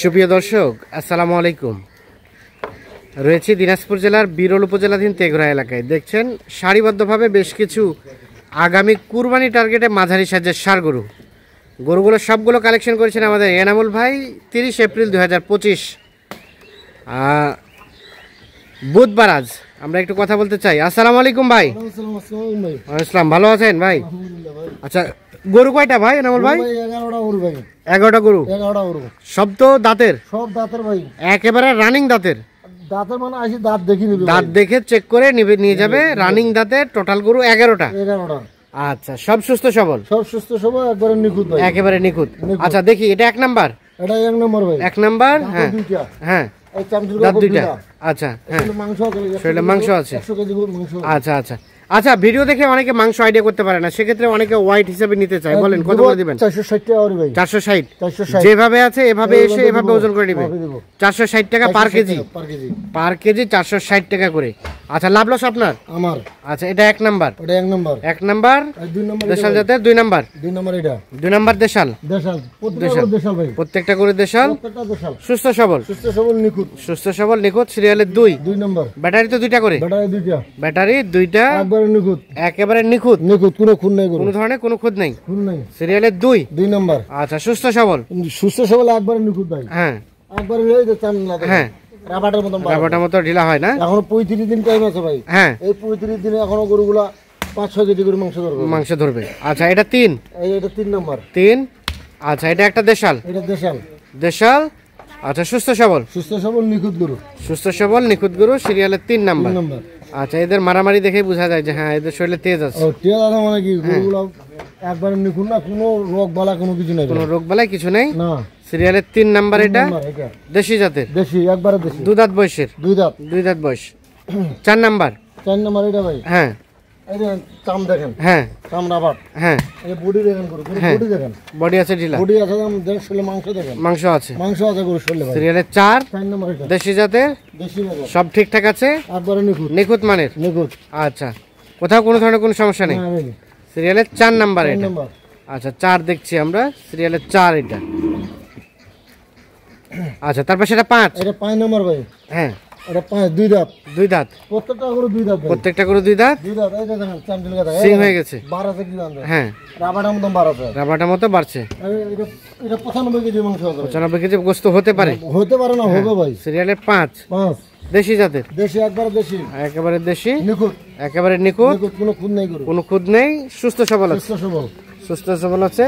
সুপ্রিয় দর্শক, আসসালামু আলাইকুম। রয়েছে দিনাজপুর জেলার বিরল উপজেলাধীন তেঘরা এলাকায়। দেখছেন সারিবদ্ধভাবে বেশ কিছু আগামী কুরবানি টার্গেটে মাঝারি সাইজের ষাঁড় গরুগুলো সবগুলো কালেকশন করেছেন আমাদের এনামুল ভাই। 30 এপ্রিল 2025 বুধবার। আজ আমরা একটু কথা বলতে চাই। আসসালামু আলাইকুম ভাই। আসসালাম, ভালো আছেন ভাই? আচ্ছা, গরু কয়টা ভাই এনামুল ভাই? 11টা গরু ভাই। 11টা গরু। 11টা গরু সব তো দাঁতের? সব দাঁতের ভাই, একেবারে রানিং দাঁতের। দাঁতের মানে আসি দাঁত দেখি নিবে, দাঁত দেখে চেক করে নিয়ে যাবে। রানিং দাঁতের টোটাল গরু 11টা। 11টা। আচ্ছা, সব সুস্থ সবল? সব সুস্থ সবল, একবারে নিখুঁত ভাই, একেবারে নিখুঁত। আচ্ছা দেখি, এটা 1 নাম্বার? এটা 1 নম্বর ভাই। 1 নাম্বার। হ্যাঁ হ্যাঁ, এই চামচুর দাঁত দুইটা। দুইটা। আচ্ছা হ্যাঁ, মাংস আছে, শরীরে মাংস আছে। 100 কেজি মাংস। আচ্ছা আচ্ছা আচ্ছা, ভিডিও দেখে অনেকে মাংস আইডিয়া করতে পারে না, সেক্ষেত্রে অনেকে ওয়াইট হিসেবে নিতে চায়। বলেন কত করে দিবেন? 460 টাকা করে ভাই। 460 যেভাবে আছে এভাবে এসে এভাবে ওজন করে নেবে। 460 টাকা পার কেজি। পার কেজি 460 টাকা করে। আচ্ছা, লাভ লস আপনার? আমার। আচ্ছা, এটা 1 নাম্বার? এটা 1 নম্বর। 1 নাম্বার 2 নম্বর দেশাল জাতের। 2 নাম্বার? 2 নম্বর এটা। 2 নাম্বার দেশাল। দেশাল, প্রত্যেকটা দেশাল ভাই। প্রত্যেকটা করে দেশাল। প্রত্যেকটা দেশাল। সুস্থ সবল? সুস্থ সবল নিখুঁত। সুস্থ সবল নিখুঁত। সিরিয়ালের 2। 2 নম্বর। ব্যাটারি তো 2টা করে? ব্যাটারি 2টা। ব্যাটারি 2টা। একবারে নিখুঁত। একেবারে নিখুঁত। নিখুঁত, কোনো খুন নাই, কোনো ধরনের কোনো খুঁত নেই। খুন নাই। সিরিয়ালের 2। 2 নম্বর। আচ্ছা, সুস্থ সবল? সুস্থ সবল, একবারে নিখুঁত ভাই। হ্যাঁ একবারে এই যে চাম না। হ্যাঁ, রাবারের মতন। রাবারটার মতো ঢিলা হয় না? এখন 35 দিন টাইম আছে ভাই। হ্যাঁ, এই 35 দিনে এখনো গরুগুলা 5-6 কেজি করে মাংস ধরবে। আচ্ছা, এটা 3। এটা 3 নম্বর। 3। আচ্ছা, এটা একটা দেশাল। এটা দেশাল। দেশাল। আচ্ছা, সুস্থ সবল? সুস্থ সবল নিখুঁত গরু। সুস্থ সবল নিখুঁত গরু। সিরিয়ালের 3 নাম্বার। 3 নম্বর। আচ্ছা, এদের মারামারি দেখে বোঝা যায় যে হ্যাঁ, এদের শরীরে তেজ আছে। ও তেজ আছে মানে কি, গরুগুলা একবারে নিখুঁত না, কোনো রোগ বালা কোনো কিছু নাই। কোনো রোগ বালাই কিছু নেই না। সিরিয়ালের 3 নাম্বার। এটা দেশি জাতের? দেশি, একবারে দেশি। 2 দাঁত বয়সের? 2 দাঁত। 2 দাঁত বয়স। 4 নাম্বার? 4 নম্বর এটা ভাই। হ্যাঁ। এই যে চাম দেখেন। হ্যাঁ। চাম রাবার। হ্যাঁ। এই বডি দেখেন গরু, বডি দেখেন। বডি আছে ঢিলা? বডি আছে, শরীরে মাংস দেখেন। মাংস আছে? মাংস আছে গরু শরীরে ভাই। সিরিয়ালের 4 নম্বর এটা দেশি জাতের। দেশি বাজার। সব ঠিকঠাক আছে? একবারে নিখুঁত। নিখুঁত মানের? নিখুঁত। আচ্ছা, কোথাও কোনো ধরনের কোনো সমস্যা নেই? না ভাই। সিরিয়ালের 4 নাম্বার এটা? নম্বর। আচ্ছা, 4 দেখছি আমরা। সিরিয়ালের 4 এটা। আচ্ছা, তারপর সেটা 5? এটা 5 নম্বর ভাই। হ্যাঁ। এটা 5, 2 দাঁত। 2 দাঁত। প্রত্যেকটা গরু 2 দাঁত ভাই। প্রত্যেকটা করে 2 দাঁত। 2 দাঁত। এই দেখেন চামচিল কথা সিং হয়ে গেছে? 12 আছে কি জানেন? হ্যাঁ, রাবারের মতন 12 আছে। রাবারটার মতো বাড়ছে। এটা 95 কেজি মাংস আছে। 95 কেজি গোস্ত হতে পারে? হতে পারে না, হবে ভাই। সিরিয়ালের 5 5 দেশি জাতের? দেশি, একবারে দেশি। একেবারে দেশি। নিখুঁত। একেবারে নিখুঁত। নিখুঁত, কোনো খুন নাই গরু। কোনো খুদ নেই। সুস্থ সবল আছে? সুস্থ সবল। সুস্থ সবল আছে।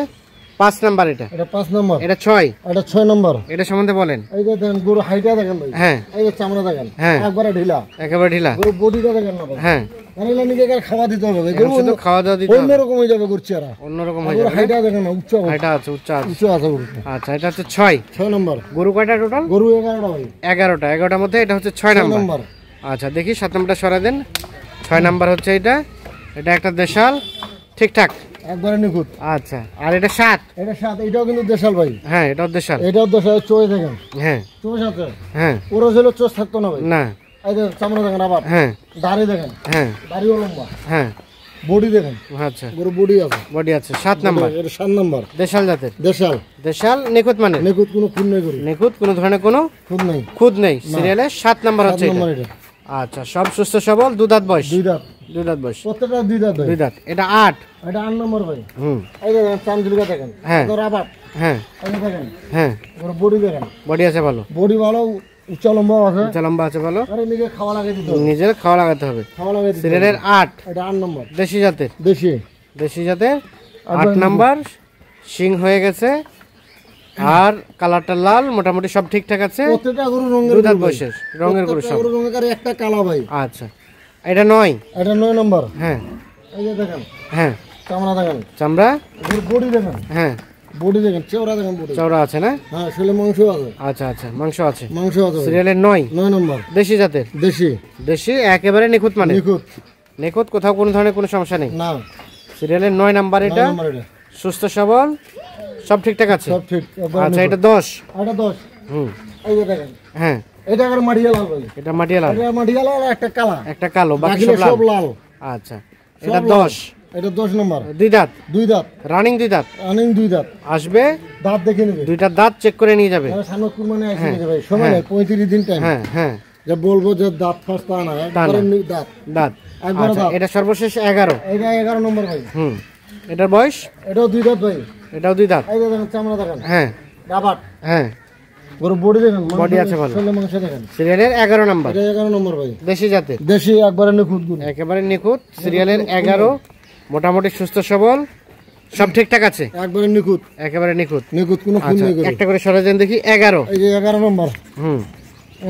5 নাম্বার এটা? এটা 5 নম্বর। এটা 6? এটা 6 নম্বর। এটা সম্বন্ধে বলেন। এই যে দেখেন গরু হাইটা দেখেন ভাই। হ্যাঁ। এই যে চামড়া দেখেন। হ্যাঁ। একবারে ঢিলা। একেবারে ঢিলা। গরু বডিটা দেখেন না ভাই। হ্যাঁ। মানে নিজে খাওয়া দিতে হবে ভাই। গরু শুধু খাওয়া দাওয়া দিতে হবে। অন্যরকম হয়ে যাবে গরু চেহারা। অন্যরকম হয়ে গরু যাবে। হাইটা দেখেন না, উচ্চ এটা আছে, উচ্চ আছে। উচ্চ আছে গরু। আচ্ছা, এটা হচ্ছে 6 নম্বর। গরু কয়টা টোটাল? গরু 11টা ভাই। 11টা। 11টার মধ্যে এটা হচ্ছে 6 নাম্বার। আচ্ছা, দেখি 7 নাম্বারটা সরা দেন। 6 নাম্বার হচ্ছে এটা। এটা একটা দেশাল। ঠিকঠাক? একবারে নিখুঁত। আচ্ছা, আর এটা 7? এটা 7, এটাও কিন্তু দেশাল ভাই। হ্যাঁ, এটাও দেশাল। এটাও দেশাল। চোয় দেখেন। হ্যাঁ। চোষ আছে। হ্যাঁ। ওরা ছিল চোষ থাকতো না ভাই। না। এই যে চামড়া দেখেন আবার। হ্যাঁ। দাড়ি দেখেন। হ্যাঁ। দাড়িও লম্বা। হ্যাঁ। বডি দেখেন। আচ্ছা, গরু বডি আছে। বডি আছে। 7 নাম্বার। এটা 7 নম্বর। দেশাল জাতের? দেশাল। দেশাল নিখুঁত মানে? নিখুঁত, কোনো খুন নেই গরু। নিখুঁত, কোনো ধরনের কোনো খুন নাই। খুদ নেই। সিরিয়ালে 7 নাম্বার হচ্ছে 7 এটা। নম্বর এটা। আচ্ছা, সব সুস্থ সবল। 2 দাঁত বয়স? 2 দাঁত। 2 দাঁত বয়স। প্রত্যেকটা 2 দাঁত ভাই। 2 দাঁত। এটা 8? এটা 8 নম্বর ভাই। হুম। এই যে চামচিলকা দেখেন। হ্যাঁ। রাবার। হ্যাঁ। এই যে দেখেন। হ্যাঁ। গরু বডি দেখেন। বডি আছে ভালো? বডি ভালো, উচ্চ লম্বা আছে। উচ্চ লম্বা আছে ভালো। আরে নিজে খাওয়া লাগে দিতে হবে। নিজের খাওয়া লাগাতে হবে। খাওয়া লাগে দিতে হবে। সিরিয়ালের 8? এটা 8 নম্বর। দেশি জাতের? দেশি। দেশি জাতের। 8 নাম্বার। সিং হয়ে গেছে আর কালারটা লাল, মোটামুটি সব ঠিকঠাক আছে। প্রত্যেকটা গরু রঙের 2 দাঁত বয়সের রঙের গরু সব? গরু রঙের একটা কালা ভাই। আচ্ছা, এটা 9? এটা 9 নম্বর। হ্যাঁ। এই যে দেখেন। হ্যাঁ। চামড়া দেখেন। চামড়া? গরু বডি দেখেন। হ্যাঁ। বডি দেখেন, চেওড়া দেখেন বডি। চওড়া আছে না? হ্যাঁ, শরীরে মাংস আছে। আচ্ছা আচ্ছা, মাংস আছে। মাংস আছে। সিরিয়ালের 9? 9 নম্বর। দেশি জাতের? দেশি। দেশি, একেবারে নিখুঁত মানে? নিখুঁত। নিখুঁত, কোথাও কোনো ধরনের কোনো সমস্যা নেই? না। সিরিয়ালের 9 নাম্বার এটা। 9 নম্বর এটা। সুস্থ সবল, সব ঠিকঠাক আছে? সব ঠিক। আচ্ছা, এটা 10? এটা 10। হুম। এই যে দেখেন। হ্যাঁ। এটা আর মাটিয়া লাল ভাই। এটা মাটিয়া লাল? এটা মাটিয়া লাল, একটা কালা। একটা কালো, বাকি বাকি সব সব লাল। লাল। আচ্ছা, এটা 10? এটা 10 নম্বর, দুই দাঁত, দুই দাঁত, রানিং দুই দাঁত, রানিং দুই দাঁত। আসবে দাঁত দেখে নেবে, দুইটা দাঁত চেক করে নিয়ে যাবে। সামনে কুরবানি আসে নেবে ভাই, সময় নাই 35 দিন টাইম। হ্যাঁ হ্যাঁ, যে বলবো যে দাঁত ফার্স্ট তা না, একবারে দাঁত দাঁত একবারে আচ্ছা, দাঁত। এটা সর্বশেষ 11। এটা 11 নম্বর ভাই। এটার বয়স? এটাও দুই দাঁত ভাই, এটাও দুই দাঁত। এই দেখেন চামড়া দেখেন, হ্যাঁ রাবাট, হ্যাঁ, গরু বডি দেখেন, বডি আছে ভালো, ছেলে মাংস দেখেন। সিরিয়ালের 11 নাম্বার, এটা 11 নম্বর ভাই, দেশি জাতের, দেশি একবারে নিখুঁত গরু, একেবারে নিখুঁত, সিরিয়ালের 11, মোটামুটি সুস্থ সবল, সব ঠিকঠাক আছে, একবারে নিখুঁত, একেবারে নিখুঁত, নিখুঁত, কোনো খুন আচ্ছা নেই গরু। একটা করে সরে দেন দেখি। 11, এই যে 11 নম্বর,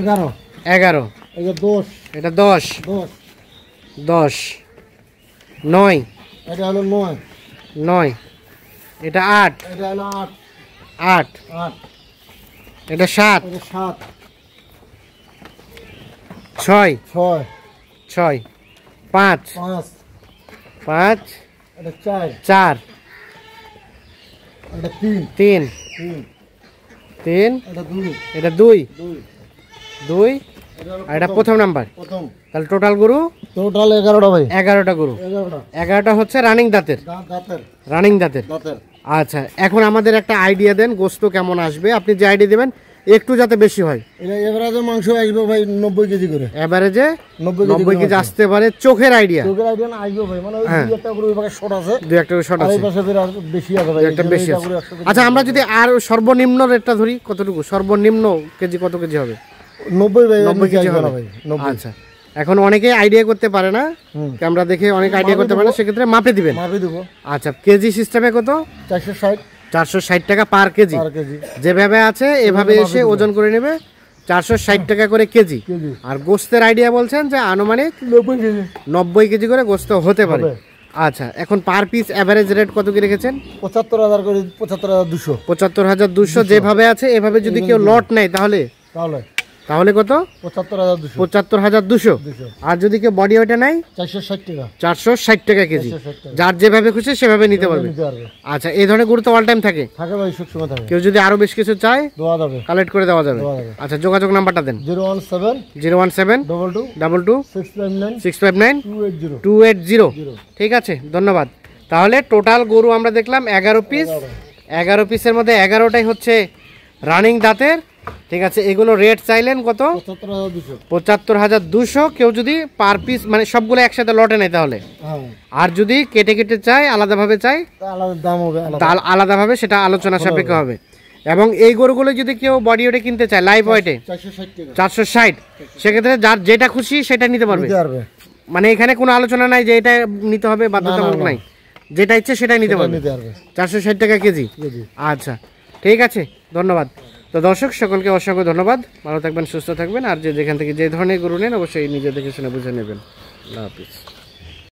11, 11, এই যে 10, এটা 10, 10, 10, 9, এটা হলো 9, 9, এটা 8, এটা হলো 8, 8, 8, এটা 7, এটা 7, 6, 6, 6, 5, 5, 5, এটা 4, 4, এটা 3, 3, 3, 3, এটা 2, এটা 2, 2, 2, এটা হলো আর এটা প্রথম নাম্বার। প্রথম। তাহলে টোটাল গরু টোটাল 11টা ভাই, 11টা গরু, 11টা 11টা হচ্ছে রানিং দাঁতের, দাঁতের, রানিং দাঁতের। দাঁতের। আচ্ছা, এখন আমাদের একটা আইডিয়া দেন গোস্ত কেমন আসবে, আপনি যে আইডিয়া দেবেন একটু যাতে বেশি হয়। এটা এভারেজে মাংস আসবে ভাই 90 কেজি করে, এভারেজে 90 90 কেজি আসতে পারে, চোখের আইডিয়া। চোখের আইডিয়া না আসবে ভাই, মানে ওই দুই একটা করে ওই পাশে শর্ট আছে, দুই একটা শর্ট আর আছে, এই পাশে ফের আর বেশি আছে ভাই, একটা বেশি এটা আছে। করে 100 কেজি। আচ্ছা, আমরা যদি আর সর্বনিম্ন রেটটা ধরি, কতটুকু সর্বনিম্ন কেজি, কত কেজি হবে? 90 ভাই, 90 কেজি আসবে হবে না ভাই, 90। আচ্ছা, এখন অনেকে আইডিয়া করতে পারে না, ক্যামেরা দেখে অনেক আইডিয়া করতে পারে না, সেক্ষেত্রে মাপে দিবেন। মাপে দেবো। আচ্ছা, কেজি সিস্টেমে কত? 460 460 টাকা পার কেজি, পার কেজি, যেভাবে আছে এভাবে এসে ওজন করে নেবে, 460 টাকা করে কেজি। কেজি আর গোস্তের আইডিয়া বলছেন যে আনুমানিক 90 কেজি 90 কেজি করে গোস্ত হতে পারে। হবে। আচ্ছা, এখন পার পিস এভারেজ রেট কত কি রেখেছেন? 75,000 করে, 75,200। 75,200 যেভাবে আছে এভাবে যদি কেউ লট নেয় তাহলে তাহলে তাহলে কত? 75,200। 75,200। আর যদি কেউ বডি ওয়েটে নেয় 460 টাকা, 460 টাকা কেজি, 460 টাকা। যার যেভাবে খুশি সেভাবে নিতে পারবে। নিতে পারবে। আচ্ছা, এই ধরনের গরু তো অল টাইম থাকে, থাকে ভাই, সবসময় থাকে। কেউ যদি আরো বেশ কিছু চায় দেওয়া যাবে, কালেক্ট করে দেওয়া যাবে। দেওয়া যাবে। আচ্ছা, যোগাযোগ নাম্বারটা দেন। 017 017 22 22 659 659 280। 280। ঠিক আছে, ধন্যবাদ। তাহলে টোটাল গরু আমরা দেখলাম 11 পিস, 11 পিসের মধ্যে 11টাই হচ্ছে রানিং দাঁতের। ঠিক আছে, এগুলো রেট চাইলেন কত? 75,200। 75,200। কেউ যদি পার পিস মানে সবগুলো একসাথে লটে নেয় তাহলে, হ্যাঁ, আর যদি কেটে কেটে চায় আলাদাভাবে চায় তা আলাদা দাম হবে, আলাদা। তা আলাদাভাবে সেটা আলোচনা সাপেক্ষে হবে। এবং এই গরুগুলো যদি কেউ বডি ওয়েটে কিনতে চায় লাইভ ওয়েটে 460 টাকা 460, সেক্ষেত্রে যার যেটা খুশি সেটা নিতে পারবে। নিতে পারবে, মানে এখানে কোনো আলোচনা নাই যে এটা নিতে হবে, বাধ্যতামূলক নাই, যেটা ইচ্ছে সেটাই নিতে পারবে। নিতে পারবে। 460 টাকা কেজি। কেজি। আচ্ছা, ঠিক আছে, ধন্যবাদ। তো দর্শক সকলকে অসংখ্য ধন্যবাদ, ভালো থাকবেন, সুস্থ থাকবেন। আর যে যেখান থেকে যে ধরনের গরু নেন অবশ্যই নিজে দেখে শুনে বুঝে নেবেন। আল্লাহ হাফিজ।